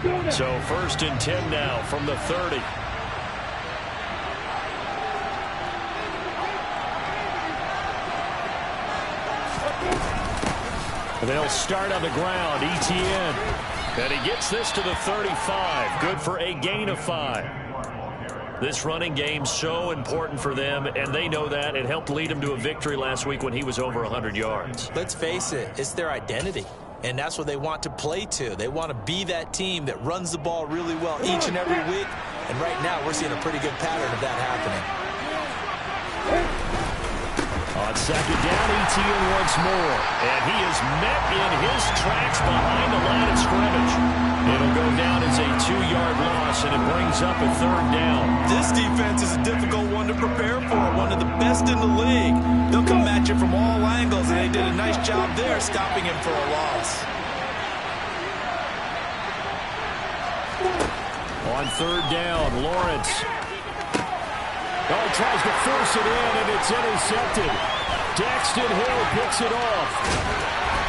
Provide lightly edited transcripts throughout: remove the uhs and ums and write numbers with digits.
So 1st and 10 now from the 30. They'll start on the ground. ETN. And he gets this to the 35. Good for a gain of 5. This running game so important for them, and they know that. It helped lead them to a victory last week when he was over 100 yards. Let's face it, it's their identity. And that's what they want to play to. They want to be that team that runs the ball really well each and every week. And right now, we're seeing a pretty good pattern of that happening. On 2nd down, ETN once more. And he is met in his tracks behind the line of scrimmage. It'll go down as a 2-yard loss, and it brings up a 3rd down. This defense is a difficult one to prepare for, one of the best in the league. They'll come at you from all angles, and they did a nice job there stopping him for a loss. On 3rd down, Lawrence. Oh, tries to force it in, and it's intercepted. Daxton Hill picks it off.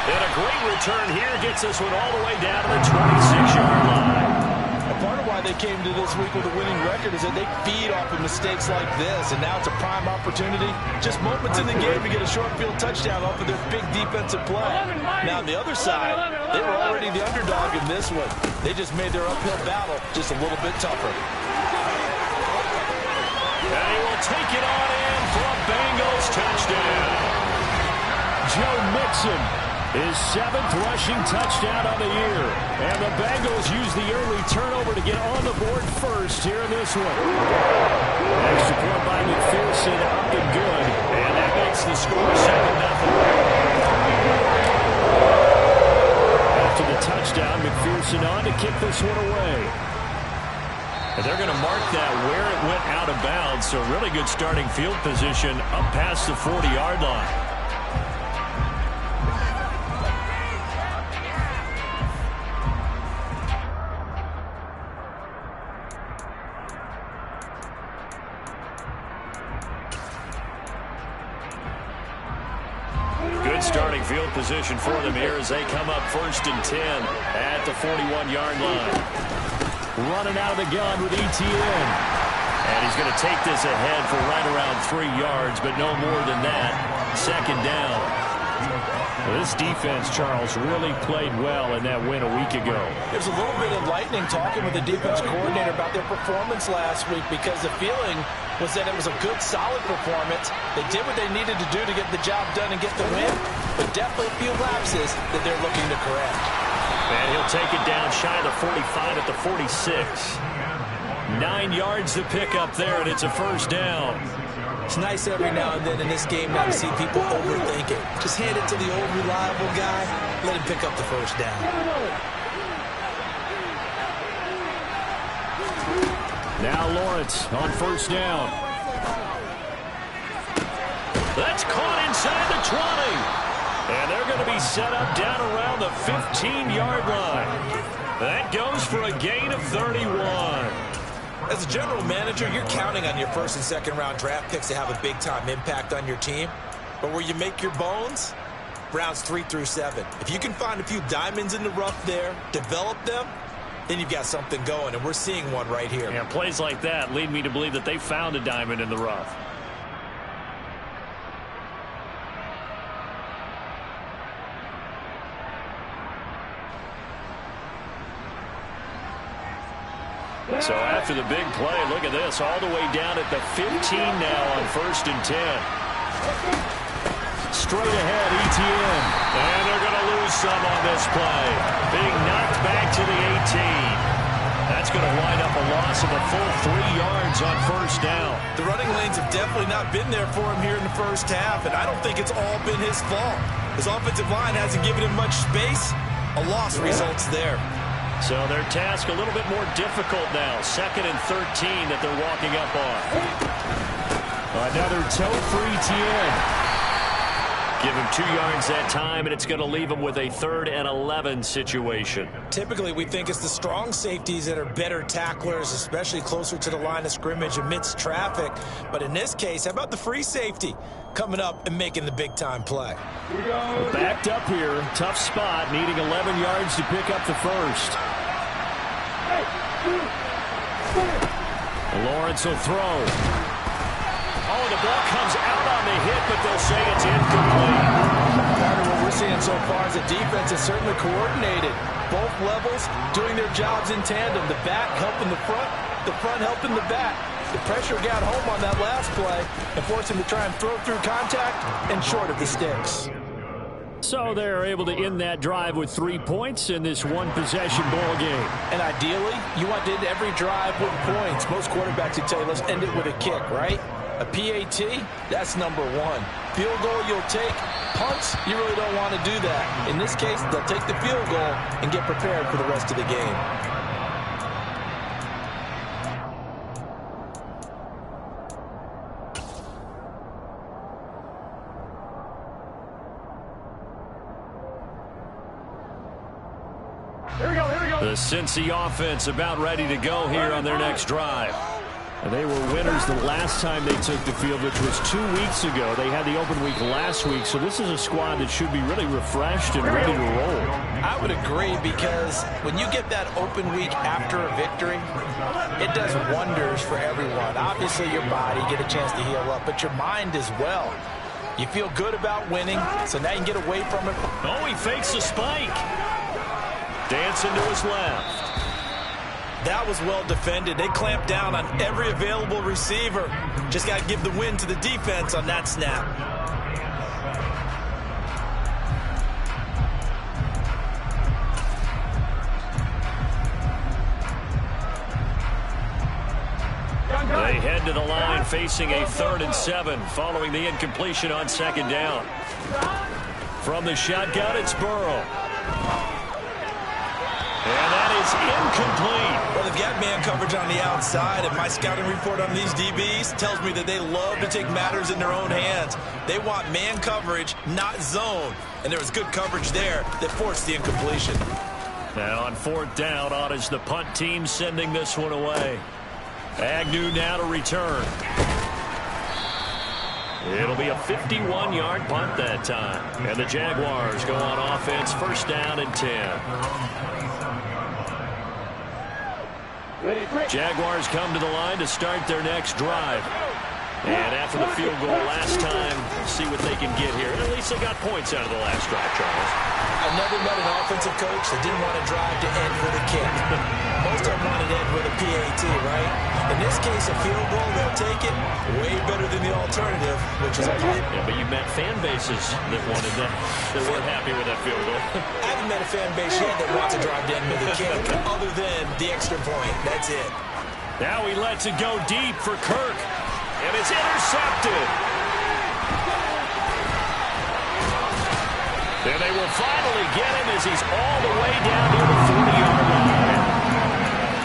And a great return here gets this one all the way down to the 26-yard line. And part of why they came to this week with a winning record is that they feed off of mistakes like this, and now it's a prime opportunity. Just moments in the game to get a short field touchdown off of their big defensive play. Now on the other side, they were already the underdog in this one. They just made their uphill battle just a little bit tougher. And he will take it on in for a Bengals touchdown. Joe Mixon, his 7th rushing touchdown on the year. And the Bengals use the early turnover to get on the board first here in this one. Extra point by McPherson, up and good. And that makes the score 7-0. After the touchdown, McPherson on to kick this one away. And they're going to mark that where it went out of bounds. So really good starting field position up past the 40-yard line. Good starting field position for them here as they come up 1st and 10 at the 41-yard line. Running out of the gun with ETN. And he's going to take this ahead for right around 3 yards, but no more than that. 2nd down. Well, this defense, Charles, really played well in that win a week ago. There's a little bit of lightning talking with the defense coordinator about their performance last week because the feeling was that it was a good, solid performance. They did what they needed to do to get the job done and get the win, but definitely a few lapses that they're looking to correct. And he'll take it down shy of the 45 at the 46. 9 yards to pick up there, and it's a 1st down. It's nice every now and then in this game now to see people overthink it. Just hand it to the old reliable guy, let him pick up the 1st down. Now Lawrence on 1st down. That's caught inside the 20. And they're going to be set up down around the 15-yard line. That goes for a gain of 31. As a general manager, you're counting on your 1st and 2nd round draft picks to have a big-time impact on your team. But where you make your bones, rounds 3 through 7. If you can find a few diamonds in the rough there, develop them, then you've got something going, and we're seeing one right here. Yeah, plays like that lead me to believe that they found a diamond in the rough. So after the big play, look at this, all the way down at the 15 now on 1st and 10. Straight ahead, ETN. And they're going to lose some on this play. Being knocked back to the 18. That's going to wind up a loss of a full 3 yards on 1st down. The running lanes have definitely not been there for him here in the 1st half, and I don't think it's all been his fault. His offensive line hasn't given him much space. A loss results there. So their task a little bit more difficult now. 2nd and 13 that they're walking up on. Another toe for ETN. Give him 2 yards that time, and it's going to leave him with a 3rd and 11 situation. Typically, we think it's the strong safeties that are better tacklers, especially closer to the line of scrimmage amidst traffic. But in this case, how about the free safety coming up and making the big-time play? We're backed up here. Tough spot, needing 11 yards to pick up the 1st. Lawrence will throw. Oh, the ball comes out on the hit, but they'll say it's incomplete. What we're seeing so far is the defense is certainly coordinated. Both levels doing their jobs in tandem. The back helping the front helping the back. The pressure got home on that last play and forced him to try and throw through contact and short of the sticks. So they're able to end that drive with 3 points in this one-possession ball game. And ideally, you want to end every drive with points. Most quarterbacks would tell you, let's end it with a kick, right? A PAT, that's number one. Field goal you'll take. Punts, you really don't want to do that. In this case, they'll take the field goal and get prepared for the rest of the game. The Cincy offense about ready to go here on their next drive. They were winners the last time they took the field, which was 2 weeks ago. They had the open week last week, so this is a squad that should be really refreshed and ready to roll. I would agree, because when you get that open week after a victory, it does wonders for everyone. Obviously, your body, get a chance to heal up, but your mind as well. You feel good about winning, so now you can get away from it. Oh, he fakes a spike. Dancing to his left. That was well defended. They clamped down on every available receiver. Just got to give the win to the defense on that snap. They head to the line facing a 3rd and 7 following the incompletion on 2nd down. From the shotgun, it's Burrow. And that is incomplete. Well, they've got man coverage on the outside, and my scouting report on these DBs tells me that they love to take matters in their own hands. They want man coverage, not zone. And there was good coverage there that forced the incompletion. Now on 4th down, on is the punt team sending this one away. Agnew now to return. It'll be a 51-yard punt that time. And the Jaguars go on offense, 1st down and 10. Jaguars come to the line to start their next drive. And after the field goal last time, see what they can get here. At least they got points out of the last drive, Charles. I never met an offensive coach that didn't want to drive to end with a kick. Most of them wanted to end with a PAT, right? In this case, a field goal, they'll take it. Way better than the alternative, which is ugly. Yeah, but you met fan bases that wanted that, that weren't happy with that field goal. I haven't met a fan base yet that wants to drive to end with a kick, other than the extra point. That's it. Now he lets it go deep for Kirk. And it's intercepted. And they will finally get him as he's all the way down near the 40-yard line.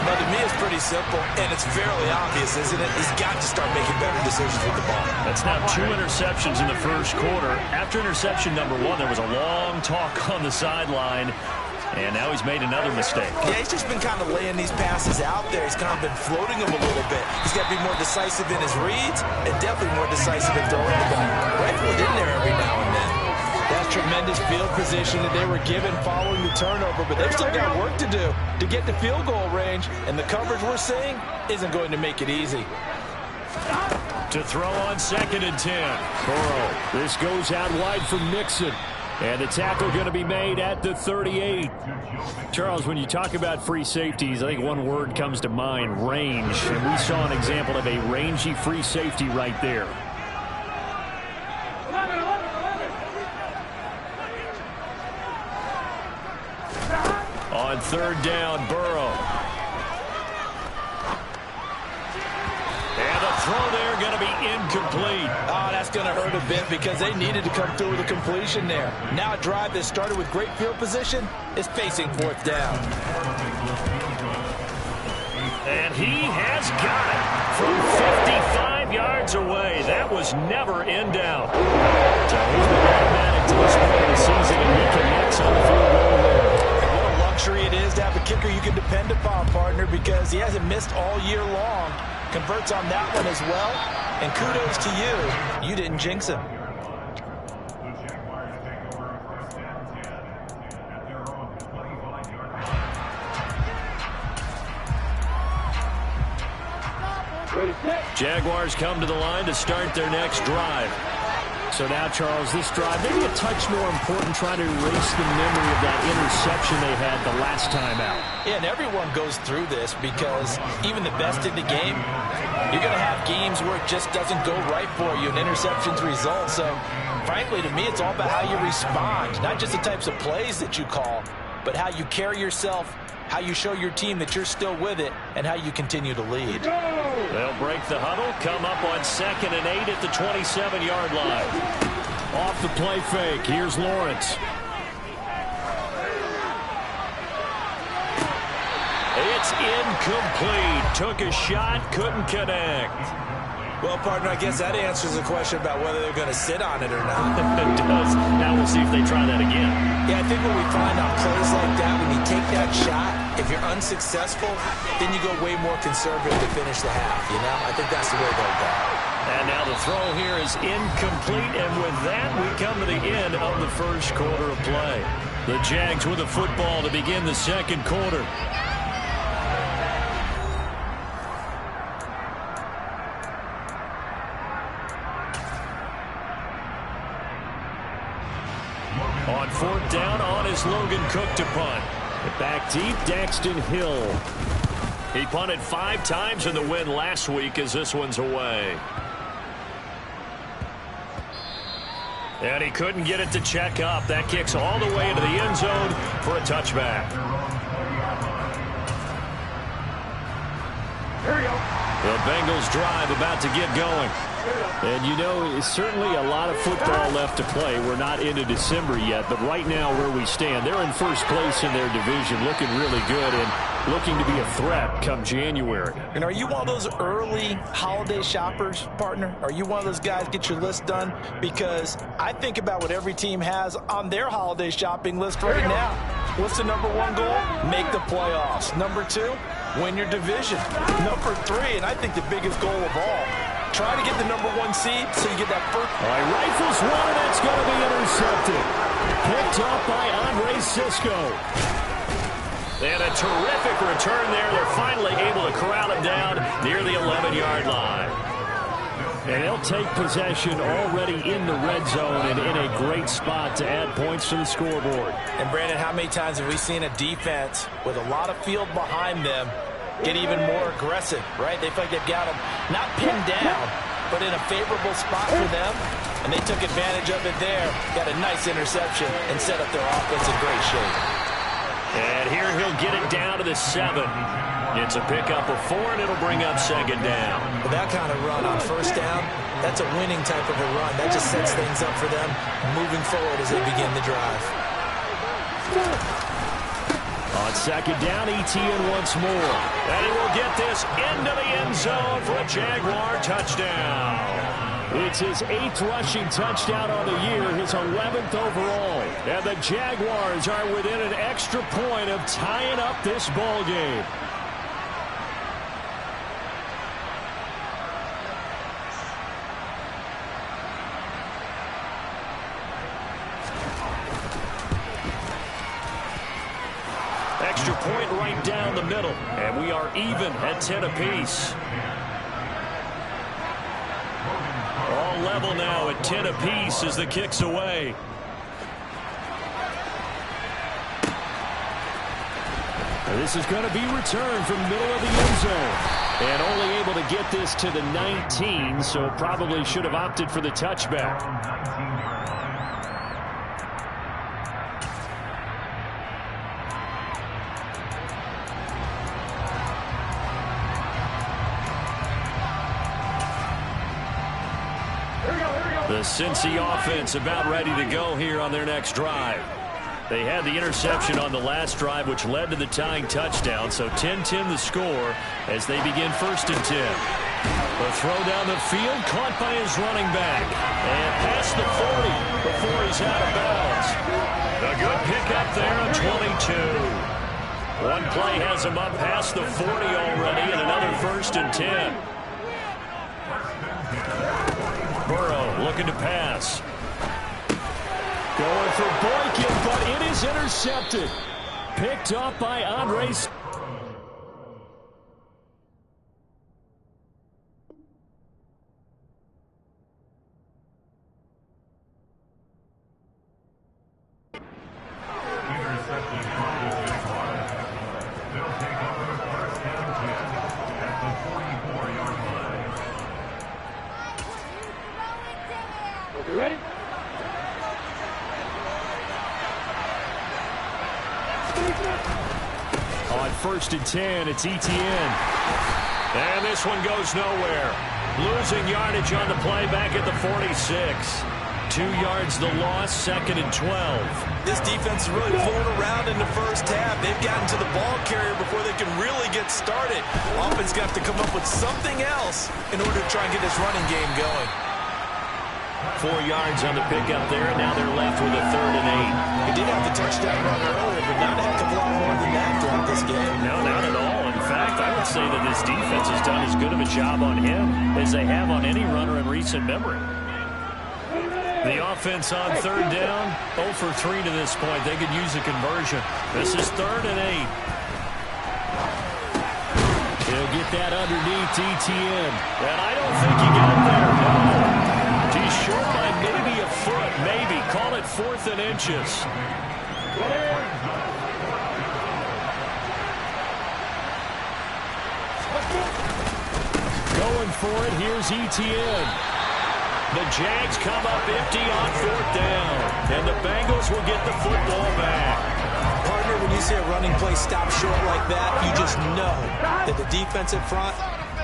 But to me, it's pretty simple, and it's fairly obvious, isn't it? He's got to start making better decisions with the ball. That's now 2 interceptions in the first quarter. After interception number 1, there was a long talk on the sideline. And now he's made another mistake. Yeah, he's just been kind of laying these passes out there. He's kind of been floating them a little bit. He's got to be more decisive in his reads and definitely more decisive in throwing the ball. Rifle it in there every now and then. That's tremendous field position that they were given following the turnover, but they've still got work to do to get to field goal range, and the coverage we're seeing isn't going to make it easy. To throw on 2nd and 10. Burrow. This goes out wide for Mixon. And the tackle going to be made at the 38. Charles, when you talk about free safeties, I think one word comes to mind, range. And we saw an example of a rangy free safety right there. On 3rd down, Burrow. And the throw there going to be incomplete. Oh, that's going to hurt a bit because they needed to come through with a completion there. Now a drive that started with great field position is facing 4th down. And he has got it from 55 yards away. That was never in doubt. So he's been automatic to this point of the season, and he connects on the field goal there. And what a luxury it is to have a kicker you can depend upon, partner, because he hasn't missed all year long. Converts on that one as well. And kudos to you. You didn't jinx him. Jaguars come to the line to start their next drive. So now, Charles, this drive maybe a touch more important, trying to erase the memory of that interception they had the last time out. Yeah, and everyone goes through this because even the best in the game, you're going to have games where it just doesn't go right for you and interceptions result. So, frankly, to me, it's all about how you respond, not just the types of plays that you call, but how you carry yourself, how you show your team that you're still with it, and how you continue to lead. They'll break the huddle, come up on 2nd and 8 at the 27-yard line. Off the play fake, here's Lawrence. It's incomplete. Took a shot, couldn't connect. Well, partner, I guess that answers the question about whether they're going to sit on it or not. It does. Now we'll see if they try that again. Yeah, I think what we find on plays like that, when you take that shot, if you're unsuccessful, then you go way more conservative to finish the half, you know? I think that's the way they'll go. And now the throw here is incomplete, and with that, we come to the end of the first quarter of play. The Jags with the football to begin the second quarter. On 4th down, on is Logan Cook to punt. Back deep, Daxton Hill. He punted 5 times in the win last week as this one's away. And he couldn't get it to check up. That kicks all the way into the end zone for a touchback. The Bengals drive about to get going. And you know, it's certainly a lot of football left to play. We're not into December yet, but right now where we stand, they're in first place in their division, looking really good and looking to be a threat come January. And are you one of those early holiday shoppers, partner? Are you one of those guys get your list done? Because I think about what every team has on their holiday shopping list right now. What's the number 1 goal? Make the playoffs. Number 2, win your division. Number 3, and I think the biggest goal of all, try to get the number 1 seed so you get that first. All right, rifles one, and it's going to be intercepted. Picked up by Andre Sisco. And a terrific return there. They're finally able to corral him down near the 11-yard line. And they'll take possession already in the red zone and in a great spot to add points to the scoreboard. And, Brandon, how many times have we seen a defense with a lot of field behind them get even more aggressive, right? They feel like they've got them not pinned down, but in a favorable spot for them, and they took advantage of it there, got a nice interception, and set up their offense in great shape. And here he'll get it down to the 7. It's a pickup of 4, and it'll bring up 2nd down. With that kind of run on 1st down, that's a winning type of a run. That just sets things up for them moving forward as they begin the drive. On 2nd down, Etienne once more. And he will get this into the end zone for a Jaguar touchdown. It's his 8th rushing touchdown on the year, his 11th overall. And the Jaguars are within an extra point of tying up this ball game. Extra point right down the middle, and we are even at 10 apiece. All level now at 10 apiece as the kick's away. This is going to be returned from the middle of the end zone. And only able to get this to the 19, so probably should have opted for the touchback. The Cincy offense about ready to go here on their next drive. They had the interception on the last drive, which led to the tying touchdown. So 10-10 the score as they begin 1st and 10. The throw down the field, caught by his running back. And past the 40 before he's out of bounds. A good pickup there on 22. One play has him up past the 40 already, and another 1st and 10. Burrow looking to pass. Going for Boykin, but it is intercepted. Picked up by Andre. On 1st and 10, it's Etienne. And this one goes nowhere. Losing yardage on the play back at the 46. 2 yards the loss, 2nd and 12. This defense is really fooling around in the first half. They've gotten to the ball carrier before they can really get started. Offense got to come up with something else in order to try and get this running game going. 4 yards on the pickup there, and now they're left with a 3rd and 8. He did have the touchdown run earlier, but not a heck of a lot more than that throughout this game. No, not at all. In fact, I would say that this defense has done as good of a job on him as they have on any runner in recent memory. The offense on 3rd down, 0 for 3 to this point. They could use a conversion. This is 3rd and 8. He'll get that underneath Etienne. And I don't think he got there. No. He's short by maybe a foot, maybe. Call it 4th and inches. Going for it, here's Etienne. The Jags come up empty on 4th down. And the Bengals will get the football back. Partner, when you see a running play stop short like that, you just know that the defensive front,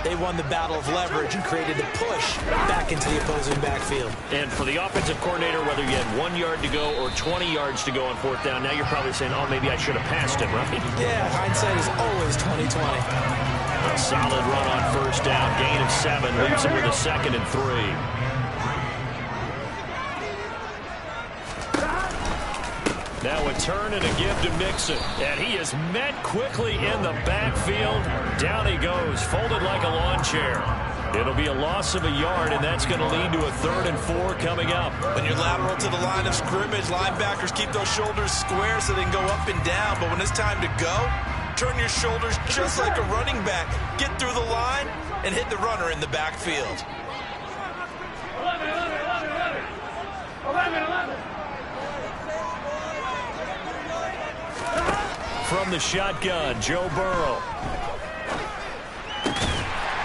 they won the battle of leverage and created the push back into the opposing backfield. And for the offensive coordinator, whether you had 1 yard to go or 20 yards to go on 4th down, now you're probably saying, oh, maybe I should have passed it, right? Yeah, hindsight is always 20/20. A solid run on 1st down. Gain of 7. Leaves it with a 2nd and 3. Now a turn and a give to Mixon. And he is met quickly in the backfield. Down he goes, folded like a lawn chair. It'll be a loss of a yard, and that's going to lead to a 3rd and 4 coming up. When you're lateral to the line of scrimmage, linebackers keep those shoulders square so they can go up and down. But when it's time to go, turn your shoulders just like a running back. Get through the line and hit the runner in the backfield. 11. From the shotgun, Joe Burrow.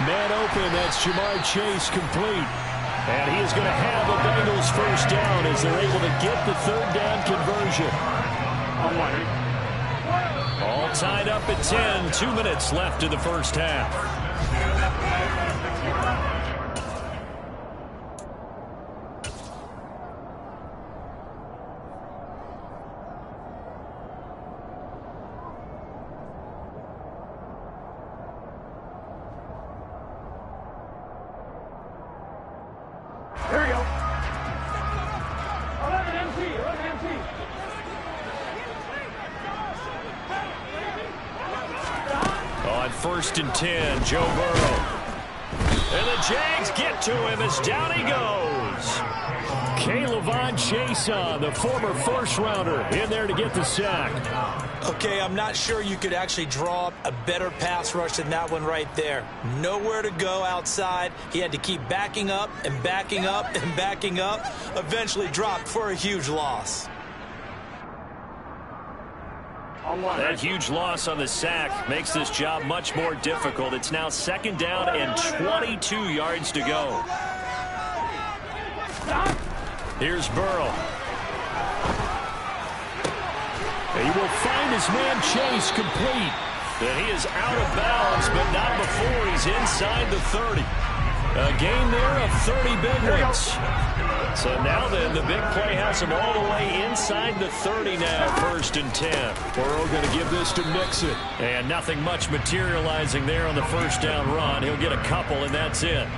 Man open, that's Jamar Chase complete. And he is going to have the Bengals 1st down as they're able to get the 3rd down conversion. All tied up at 10, 2 minutes left in the first half. Here we go. 11 MC. On 1st and 10, Joe Burrow. And the Jags get to him as down he goes. K'Lavon Chaisson, the former 1st-rounder, in there to get the sack. Okay, I'm not sure you could actually draw up a better pass rush than that one right there. Nowhere to go outside. He had to keep backing up and backing up and backing up. Eventually dropped for a huge loss. That huge loss on the sack makes this job much more difficult. It's now 2nd down and 22 yards to go. Here's Burrow. He will find his man Chase complete. And he is out of bounds, but not before he's inside the 30. A gain there of 30 big ones. So now then, the big play has him all the way inside the 30 now, 1st and 10. Burrow going to give this to Mixon. And nothing much materializing there on the 1st down run. He'll get a couple, and that's it.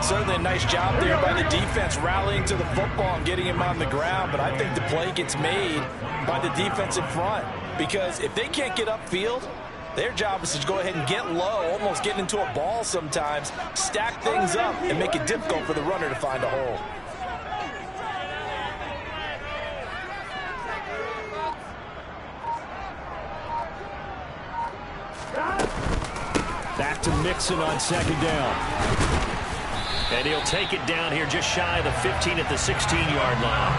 Certainly a nice job there by the defense rallying to the football and getting him on the ground. But I think the play gets made by the defensive front. Because if they can't get upfield, their job is to go ahead and get low, almost get into a ball sometimes, stack things up, and make it difficult for the runner to find a hole. Back to Mixon on 2nd down. And he'll take it down here just shy of the 15 at the 16-yard line.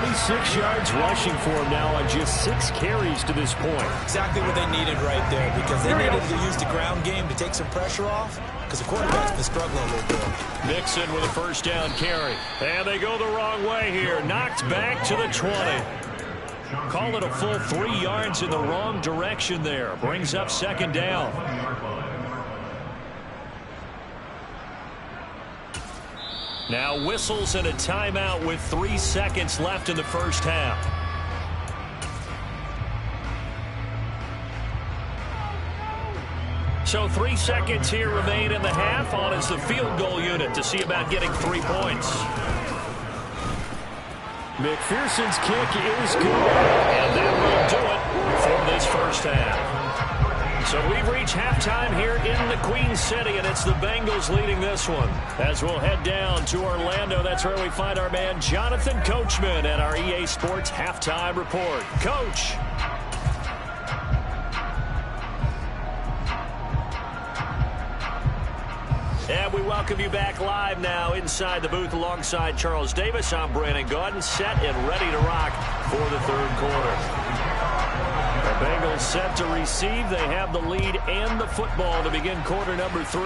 46 yards rushing for him now on just 6 carries to this point. Exactly what they needed right there, because they needed to use the ground game to take some pressure off, because the quarterback's been struggling a little bit. Mixon with a 1st down carry. And they go the wrong way here. Knocked back to the 20. Call it a full 3 yards in the wrong direction there. Brings up second down. Now whistles and a timeout with 3 seconds left in the first half. So 3 seconds here remain in the half. On is the field goal unit to see about getting 3 points. McPherson's kick is good. And that will do it for this first half. So we've reached halftime here in the Queen City, and it's the Bengals leading this one. As we'll head down to Orlando, that's where we find our man Jonathan Coachman at our EA Sports Halftime Report. Coach. And we welcome you back live now inside the booth alongside Charles Davis. I'm Brandon Gaudin, set and ready to rock for the third quarter. The Bengals set to receive. They have the lead and the football to begin quarter number 3.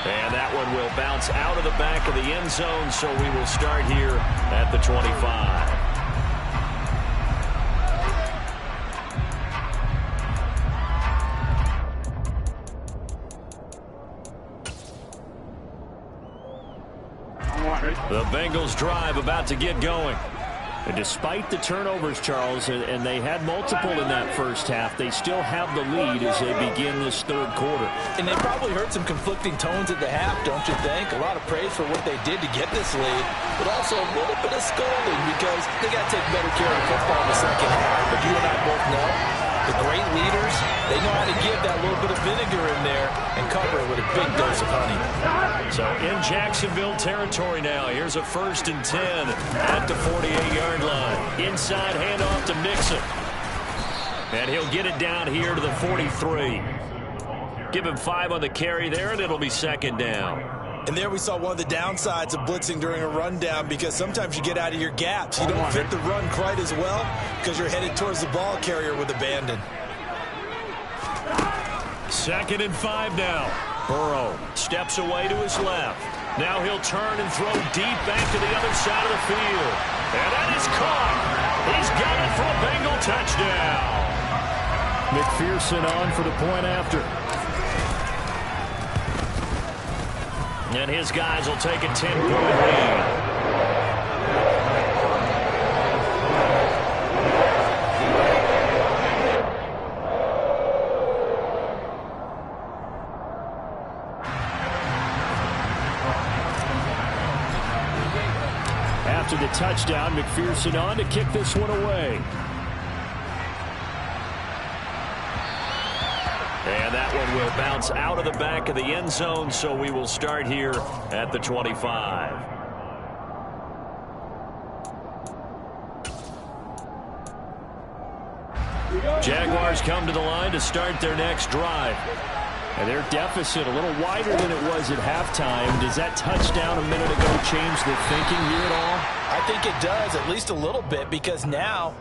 And that one will bounce out of the back of the end zone, so we will start here at the 25. The Bengals drive about to get going. And despite the turnovers, Charles, and they had multiple in that first half, they still have the lead as they begin this third quarter. And they probably heard some conflicting tones at the half, don't you think? A lot of praise for what they did to get this lead, but also a little bit of scolding because they got to take better care of the football in the second half. But you and I both know the great leaders, they know how to give that little bit of vinegar in there and cover it with a big dose of honey. So in Jacksonville territory now, here's a 1st and 10 at the 48-yard line. Inside handoff to Mixon. And he'll get it down here to the 43. Give him 5 on the carry there, and it'll be second down. And there we saw one of the downsides of blitzing during a rundown, because sometimes you get out of your gaps. You don't fit the run quite as well because you're headed towards the ball carrier with abandon. 2nd and 5 now. Burrow steps away to his left. Now he'll turn and throw deep back to the other side of the field. And that is caught. He's got it for a Bengal touchdown. McPherson on for the point after. And his guys will take a 10-point lead. After the touchdown, McPherson on to kick this one away. And that one will bounce out of the back of the end zone, so we will start here at the 25. Jaguars come to the line to start their next drive. And their deficit a little wider than it was at halftime. Does that touchdown a minute ago change the thinking here at all? I think it does, at least a little bit, because now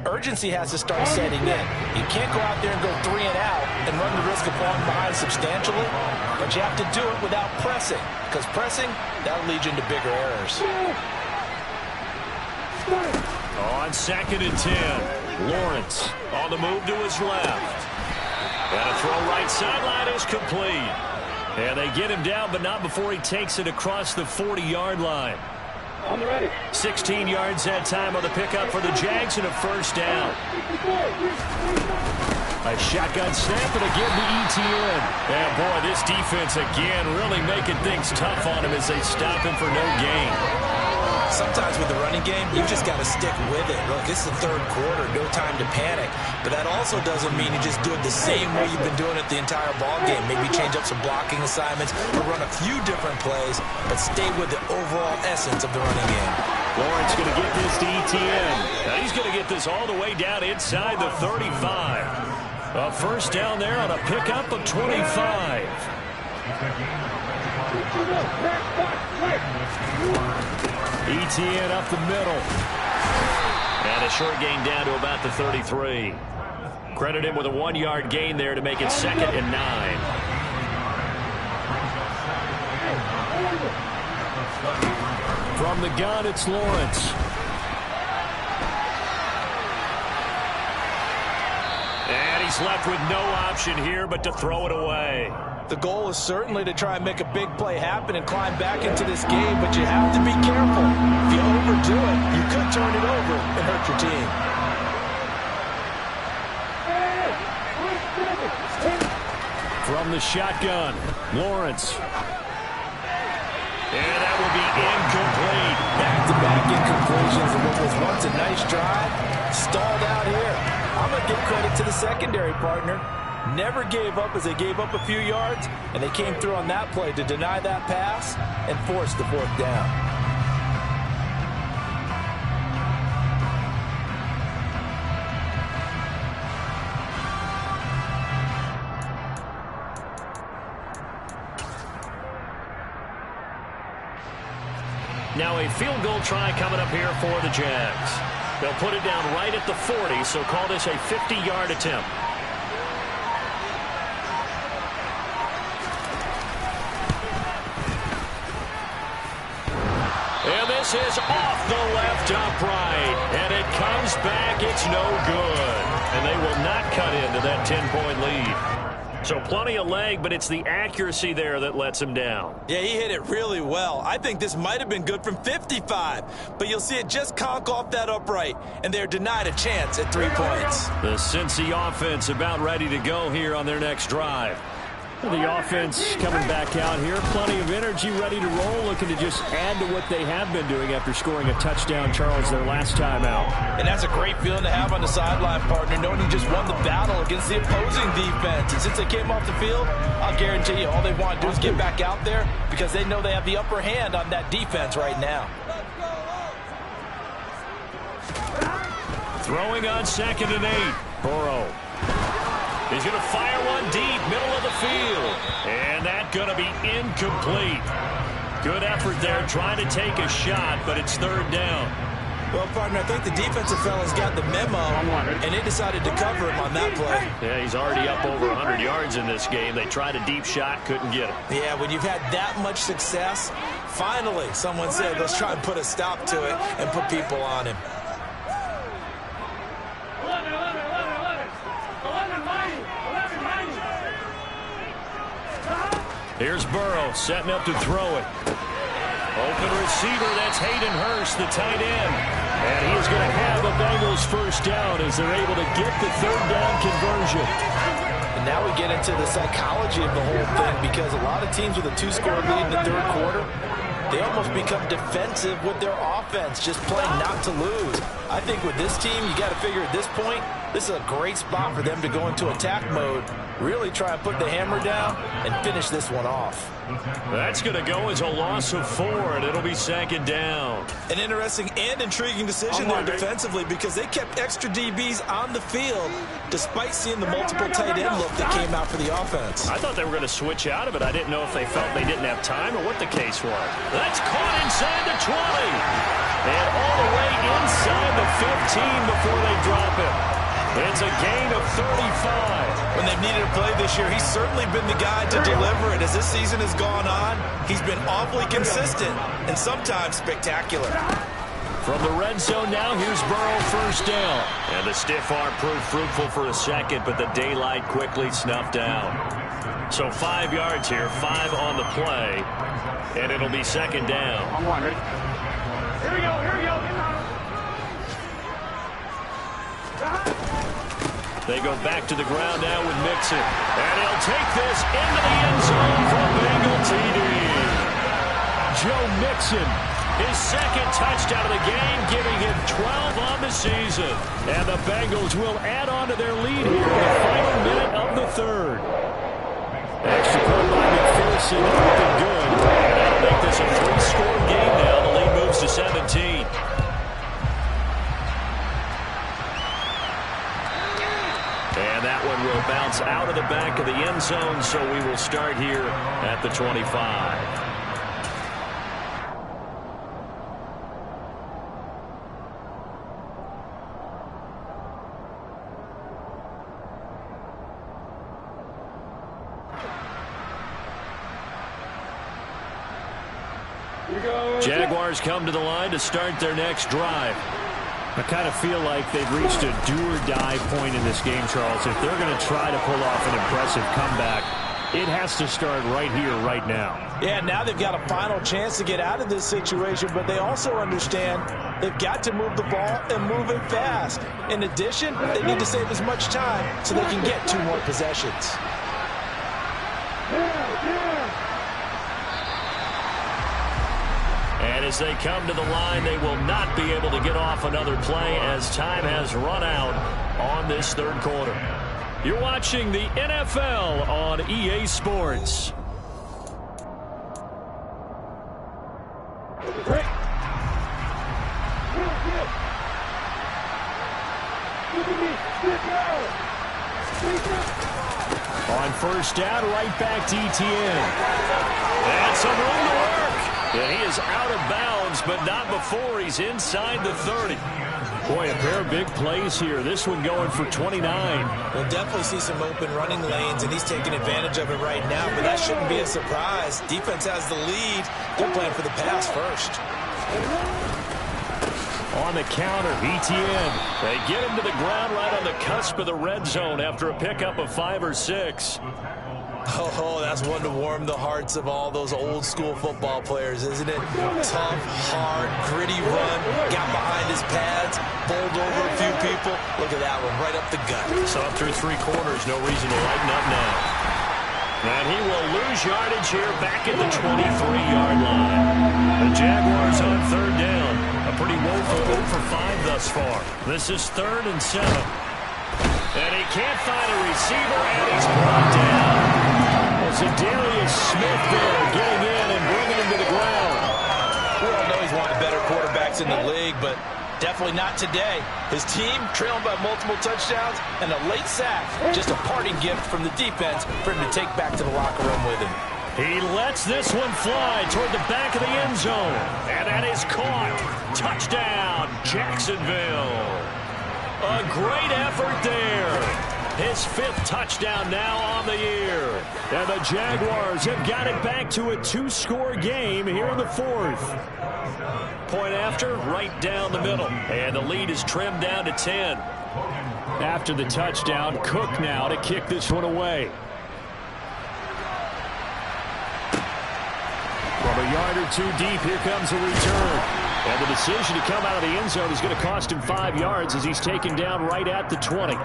urgency has to start setting in. You can't go out there and go 3 and out and run the risk of falling behind substantially, but you have to do it without pressing, because pressing, that'll lead you into bigger errors. On 2nd and 10, Lawrence on the move to his left. And a throw right sideline is complete. And they get him down, but not before he takes it across the 40-yard line. 16 yards that time on the pickup for the Jags and a first down. A shotgun snap and again to ETN. And boy, this defense again really making things tough on him as they stop him for no gain. Sometimes with the running game, you just got to stick with it. Look, it's the third quarter, no time to panic. But that also doesn't mean you just do it the same way you've been doing it the entire ball game. Maybe change up some blocking assignments or run a few different plays, but stay with the overall essence of the running game. Lawrence going to get this to ETN. Now he's going to get this all the way down inside the 35. A first down there on a pickup of 25. ETN up the middle. And a short gain down to about the 33. Credit him with a 1-yard gain there to make it 2nd and 9. From the gun, it's Lawrence. he's left with no option here but to throw it away. The goal is certainly to try and make a big play happen and climb back into this game, but you have to be careful. If you overdo it, you could turn it over and hurt your team. From the shotgun, Lawrence. And that will be incomplete. Back-to-back incompletions, and what was once a nice drive stalled out here. I'm going to give credit to the secondary partner. Never gave up as they gave up a few yards, and they came through on that play to deny that pass and force the fourth down. Now a field goal try coming up here for the Jags. They'll put it down right at the 40, so call this a 50-yard attempt. And this is off the left upright. And it comes back. It's no good. And they will not cut into that 10-point lead. So plenty of leg, but it's the accuracy there that lets him down. Yeah, he hit it really well. I think this might have been good from 55. But you'll see it just conk off that upright. And they're denied a chance at 3 points. The Cincy offense about ready to go here on their next drive. The offense coming back out here. Plenty of energy, ready to roll, looking to just add to what they have been doing after scoring a touchdown, Charles, their last time out. And that's a great feeling to have on the sideline, partner, knowing you just won the battle against the opposing defense. And since they came off the field, I'll guarantee you all they want to do is get back out there because they know they have the upper hand on that defense right now. Throwing on 2nd and 8. Burrow. He's going to fire one deep, middle of the field. And that's going to be incomplete. Good effort there, trying to take a shot, but it's 3rd down. Well, partner, I think the defensive fellas got the memo, and they decided to cover him on that play. Yeah, he's already up over 100 yards in this game. They tried a deep shot, couldn't get him. Yeah, when you've had that much success, finally someone said, let's try and put a stop to it and put people on him. Here's Burrow setting up to throw it. Open receiver, that's Hayden Hurst, the tight end. And he is going to have a Bengals first down as they're able to get the 3rd down conversion. And now we get into the psychology of the whole thing because a lot of teams with a 2-score lead in the 3rd quarter, they almost become defensive with their offense, just playing not to lose. I think with this team, you got to figure at this point, this is a great spot for them to go into attack mode, really try and put the hammer down and finish this one off. That's going to go as a loss of 4, and it'll be 2nd down. An interesting and intriguing decision there defensively because they kept extra DBs on the field despite seeing the multiple tight end look that came out for the offense. I thought they were going to switch out of it. I didn't know if they felt they didn't have time or what the case was. That's caught inside the 20. And all the way inside the 15 before they drop it. It's a gain of 35. When they've needed a play this year, he's certainly been the guy to deliver it. As this season has gone on, he's been awfully consistent and sometimes spectacular. From the red zone now, here's Burrow first down. And the stiff arm proved fruitful for a second, but the daylight quickly snuffed down. So 5 yards here, 5 on the play, and it'll be 2nd down. Here we go, here we go. They go back to the ground now with Mixon. And he'll take this into the end zone for a Bengal TD. Joe Mixon, his 2nd touchdown of the game, giving him 12 on the season. And the Bengals will add on to their lead here in the final minute of the 3rd. Extra point by McPherson, looking good. And that'll make this a 3-score game now. The lead moves to 17. And that one will bounce out of the back of the end zone, so we will start here at the 25. Jaguars come to the line to start their next drive. I kind of feel like they've reached a do-or-die point in this game, Charles. If they're going to try to pull off an impressive comeback, it has to start right here, right now. Yeah, now they've got a final chance to get out of this situation, but they also understand they've got to move the ball and move it fast. In addition, they need to save as much time so they can get 2 more possessions. And as they come to the line, they will not be able to get off another play as time has run out on this third quarter. You're watching the NFL on EA Sports. On first down, right back to Etienne. And some room to work. And he is out of bounds, but not before he's inside the 30. Boy, a pair of big plays here. This one going for 29. We'll definitely see some open running lanes, and he's taking advantage of it right now, but that shouldn't be a surprise. Defense has the lead. They're playing for the pass first. On the counter, Etienne. They get him to the ground right on the cusp of the red zone after a pickup of 5 or 6. Oh, that's one to warm the hearts of all those old-school football players, isn't it? Tough, hard, gritty run, got behind his pads, bowled over a few people. Look at that one, right up the gut. So up through 3 quarters, no reason to lighten up now. And he will lose yardage here back at the 23-yard line. The Jaguars on third down. A pretty woeful 0 for 5 thus far. This is 3rd and 7. And he can't find a receiver, and he's brought down. Zadarius Smith there getting in and bringing him to the ground. We all know he's one of the better quarterbacks in the league, but definitely not today. His team trailing by multiple touchdowns and a late sack. Just a parting gift from the defense for him to take back to the locker room with him. He lets this one fly toward the back of the end zone. And that is caught. Touchdown, Jacksonville. A great effort there. His 5th touchdown now on the year. And the Jaguars have got it back to a 2-score game here in the 4th. Point after, right down the middle. And the lead is trimmed down to 10. After the touchdown, Cook now to kick this one away. From a yard or 2 deep, here comes a return. And the decision to come out of the end zone is going to cost him 5 yards as he's taken down right at the 20.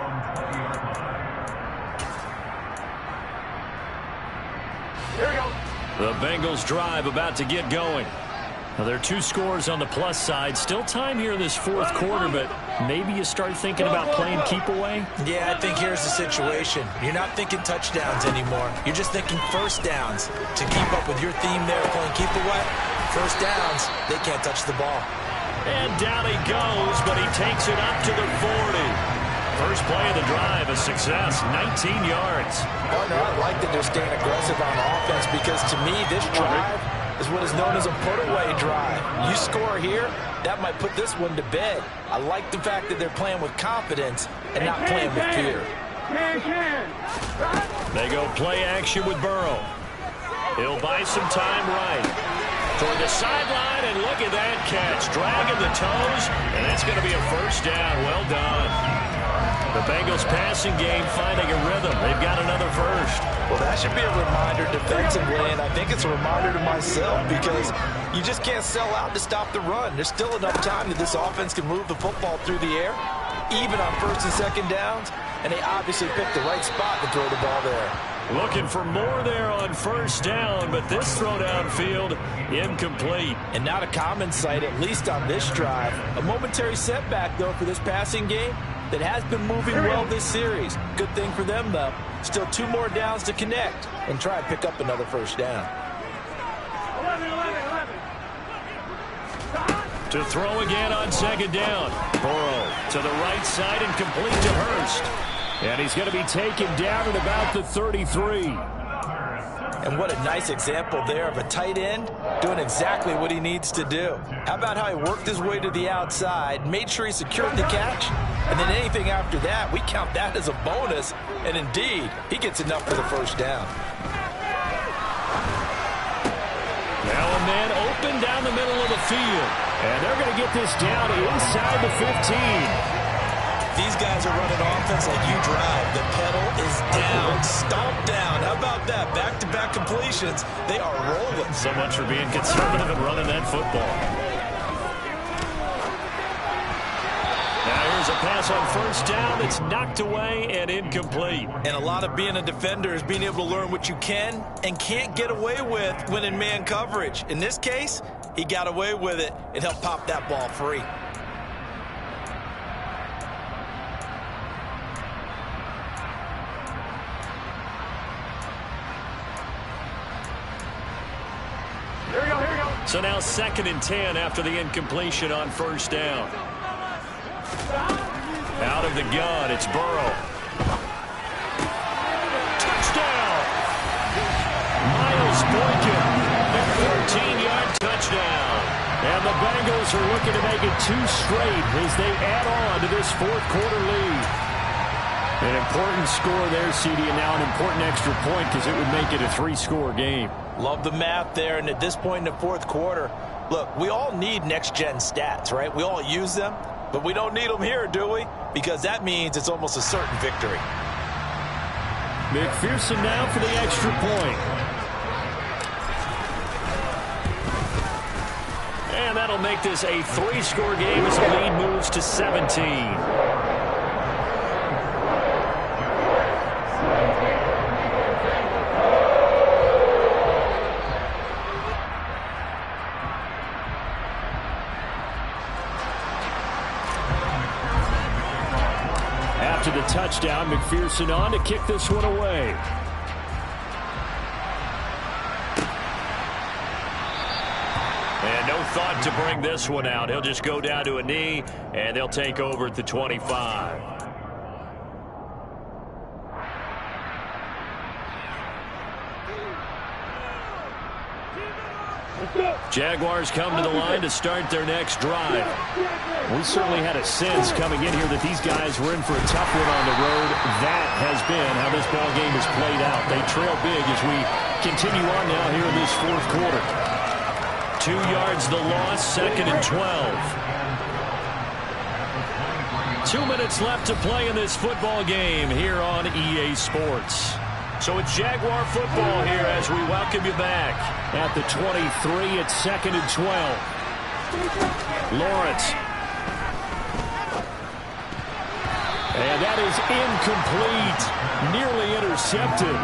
The Bengals drive about to get going. Now, there are 2 scores on the plus side. Still time here in this 4th quarter, but maybe you start thinking about playing keep away? Yeah, I think here's the situation. You're not thinking touchdowns anymore. You're just thinking first downs. To keep up with your theme there, playing keep away, first downs, they can't touch the ball. And down he goes, but he takes it up to the 40. First play of the drive, a success, 19 yards. Oh, no, I like that they're staying aggressive on offense because, to me, this drive is what is known as a put-away drive. You score here, that might put this one to bed. I like the fact that they're playing with confidence and not playing with fear. They go play action with Burrow. He'll buy some time right. Toward the sideline, and look at that catch. Dragging the toes, and that's going to be a first down. Well done. The Bengals passing game finding a rhythm. They've got another first. Well, that should be a reminder defensively, and I think it's a reminder to myself because you just can't sell out to stop the run. There's still enough time that this offense can move the football through the air, even on 1st and 2nd downs, and they obviously picked the right spot to throw the ball there. Looking for more there on first down, but this throw downfield incomplete. And not a common sight, at least on this drive. A momentary setback, though, for this passing game that has been moving well this series. Good thing for them, though. Still 2 more downs to connect and try and pick up another first down. 11. To throw again on 2nd down. Burrow to the right side and complete to Hurst. And he's going to be taken down at about the 33. And what a nice example there of a tight end doing exactly what he needs to do. How about how he worked his way to the outside, made sure he secured the catch, and then anything after that, we count that as a bonus. And indeed, he gets enough for the first down. Now a man open down down the middle of the field. And they're going to get this down inside the 15. These guys are running offense like you drive. The pedal is down, stomped down. How about that? Back-to-back completions. They are rolling. So much for being conservative and running that football. Now here's a pass on first down that's knocked away and incomplete. And a lot of being a defender is being able to learn what you can and can't get away with when in man coverage. In this case, he got away with it and helped pop that ball free. Here we go, here we go. So now 2nd and 10 after the incompletion on first down. Out of the gun, it's Burrow. Touchdown! Miles Boykin, a 14-yard touchdown. And the Bengals are looking to make it 2 straight as they add on to this 4th quarter lead. An important score there, CD, and now an important extra point because it would make it a 3-score game. Love the math there, and at this point in the 4th quarter, look, we all need next-gen stats, right? We all use them, but we don't need them here, do we? Because that means it's almost a certain victory. McPherson now for the extra point. And that'll make this a 3-score game as the lead moves to 17. After the touchdown, McPherson on to kick this one away. And no thought to bring this one out. He'll just go down to a knee, and they'll take over at the 25. Jaguars come to the line to start their next drive. We certainly had a sense coming in here that these guys were in for a tough one on the road. That has been how this ball game has played out. They trail big as we continue on now here in this 4th quarter. 2 yards the loss, 2nd and 12. 2 minutes left to play in this football game here on EA Sports. So it's Jaguar football here as we welcome you back. At the 23, it's 2nd and 12. Lawrence. And that is incomplete. Nearly intercepted.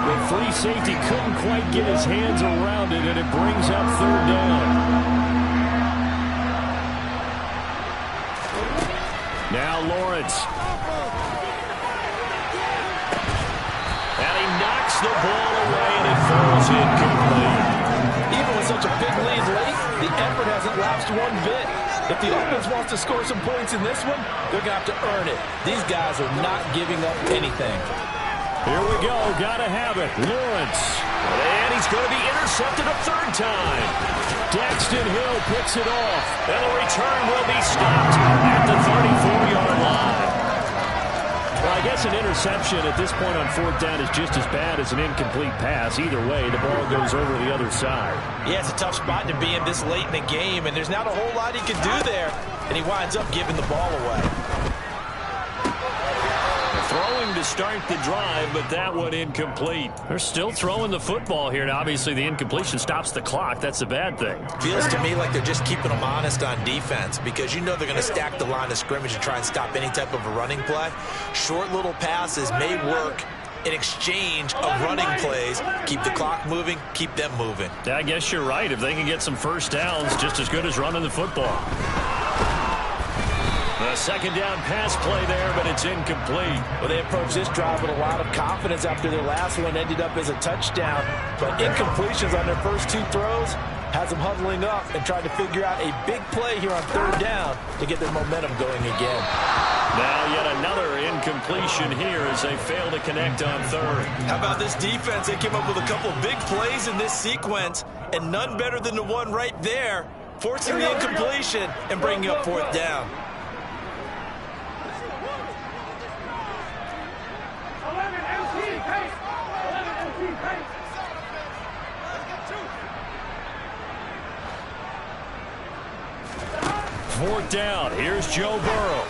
The free safety couldn't quite get his hands around it, and it brings up 3rd down. Now Lawrence. The ball away, and it falls incomplete. Even with such a big lead late, the effort hasn't lapsed one bit. If the offense wants to score some points in this one, they're going to have to earn it. These guys are not giving up anything. Here we go. Got to have it. Lawrence. And he's going to be intercepted a 3rd time. Daxton Hill picks it off. And the return will be stopped at the 34-yard line. Well, I guess an interception at this point on 4th down is just as bad as an incomplete pass. Either way, the ball goes over the other side. Yeah, it's a tough spot to be in this late in the game, and there's not a whole lot he can do there, and he winds up giving the ball away. Throwing to start the drive, but that one incomplete. They're still throwing the football here, and obviously the incompletion stops the clock. That's a bad thing. Feels to me like they're just keeping them honest on defense because you know they're going to stack the line of scrimmage and try and stop any type of a running play. Short little passes may work in exchange of running plays. Keep the clock moving, keep them moving. Yeah, I guess you're right. If they can get some first downs, just as good as running the football. A 2nd down pass play there, but it's incomplete. Well, they approached this drive with a lot of confidence after their last one ended up as a touchdown. But incompletions on their first 2 throws has them huddling up and trying to figure out a big play here on 3rd down to get their momentum going again. Now yet another incompletion here as they fail to connect on 3rd. How about this defense? They came up with a couple of big plays in this sequence, and none better than the one right there, forcing the incompletion and bringing up 4th down. 11 MC pace. 11 MC pace. fourth down. Here's Joe Burrow.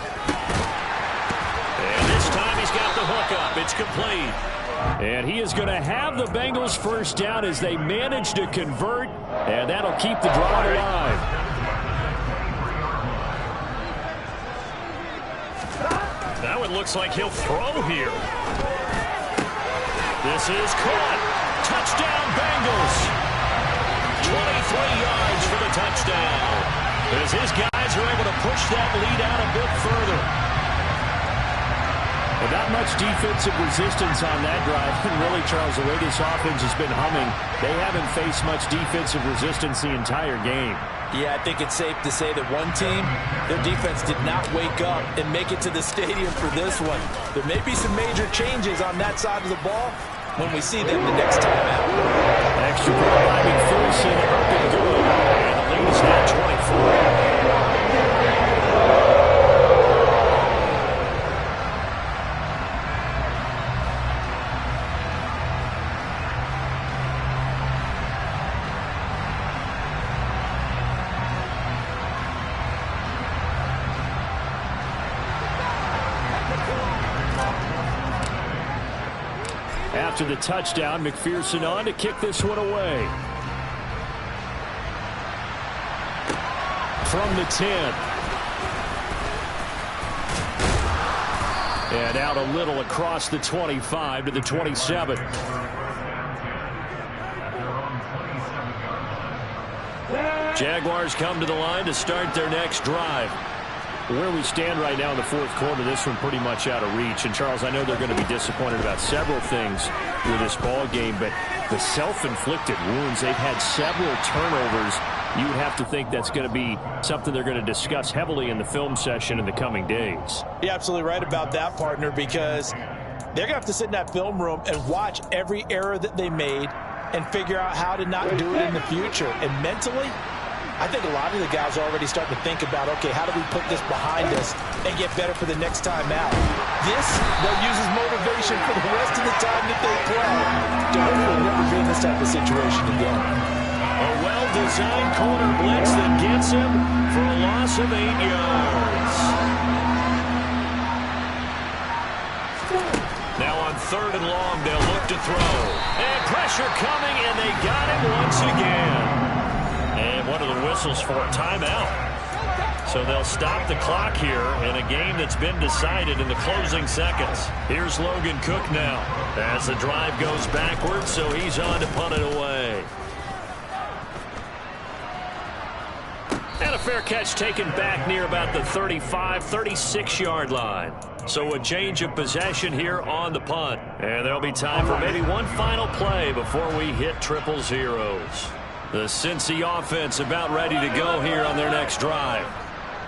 And this time he's got the hook up. It's complete. And he is going to have the Bengals first down as they manage to convert. And that'll keep the drive alive. Now it looks like he'll throw here. This is caught. Touchdown Bengals. 23 yards for the touchdown. As his guys are able to push that lead out a bit further. Well, not much defensive resistance on that drive. And really, Charles, the way this offense has been humming, they haven't faced much defensive resistance the entire game. Yeah, I think it's safe to say that one team, their defense did not wake up and make it to the stadium for this one. There may be some major changes on that side of the ball when we see them the next time out. Extra point by McPherson, up and good. And the lead is now 24. After the touchdown, McPherson on to kick this one away. From the 10. And out a little across the 25 to the 27. Jaguars come to the line to start their next drive. Where we stand right now in the fourth quarter, this one pretty much out of reach. And, Charles, I know they're going to be disappointed about several things with this ball game, but the self-inflicted wounds, they've had several turnovers. You would have to think that's going to be something they're going to discuss heavily in the film session in the coming days. You're absolutely right about that, partner, because they're going to have to sit in that film room and watch every error that they made and figure out how to not do it in the future. And mentally, I think a lot of the guys are already starting to think about, okay, how do we put this behind us and get better for the next time out? This, they'll use as motivation for the rest of the time that they play to hopefully never be in this type of situation again. A well-designed corner blitz that gets him for a loss of 8 yards. Now on 3rd and long, they'll look to throw. And pressure coming, and they got him once again. And one of the whistles for a timeout. So they'll stop the clock here in a game that's been decided in the closing seconds. Here's Logan Cook now as the drive goes backwards, so he's on to punt it away. And a fair catch taken back near about the 35, 36-yard line. So a change of possession here on the punt. And there'll be time for maybe one final play before we hit triple zeros. The Cincy offense about ready to go here on their next drive.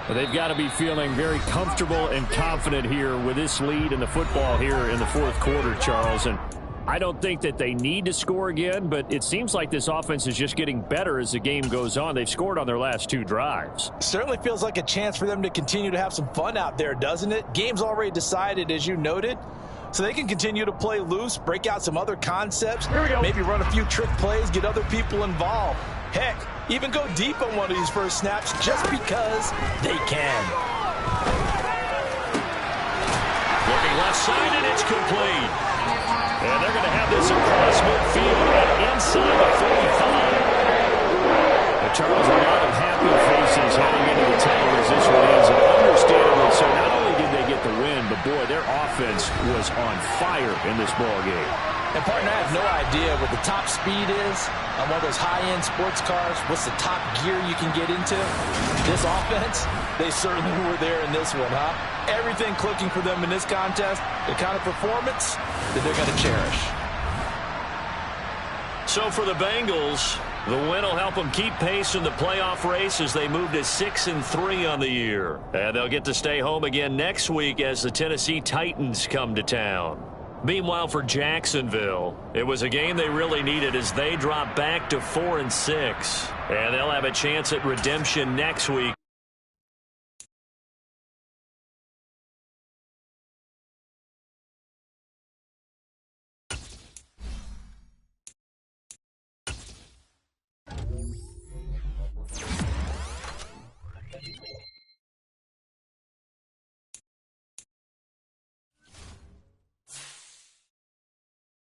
They've got to be feeling very comfortable and confident here with this lead in the football here in the fourth quarter, Charles. And I don't think that they need to score again, but it seems like this offense is just getting better as the game goes on. They've scored on their last 2 drives. Certainly feels like a chance for them to continue to have some fun out there, doesn't it? Game's already decided, as you noted. So they can continue to play loose, break out some other concepts, maybe run a few trick plays, get other people involved. Heck, even go deep on one of these first snaps just because they can. Looking left side, and it's complete. And they're going to have this across midfield and inside the 45. Charles, a lot of happy faces heading into the tail as this one is, and understandably so. Not only did they get the win, but boy, their offense was on fire in this ball game. And partner, I have no idea what the top speed is on one of those high-end sports cars. What's the top gear you can get into? This offense, they certainly were there in this one, huh? Everything clicking for them in this contest, the kind of performance that they're going to cherish. So for the Bengals, the win will help them keep pace in the playoff race as they move to 6-3 on the year. And they'll get to stay home again next week as the Tennessee Titans come to town. Meanwhile, for Jacksonville, it was a game they really needed as they drop back to 4-6. And they'll have a chance at redemption next week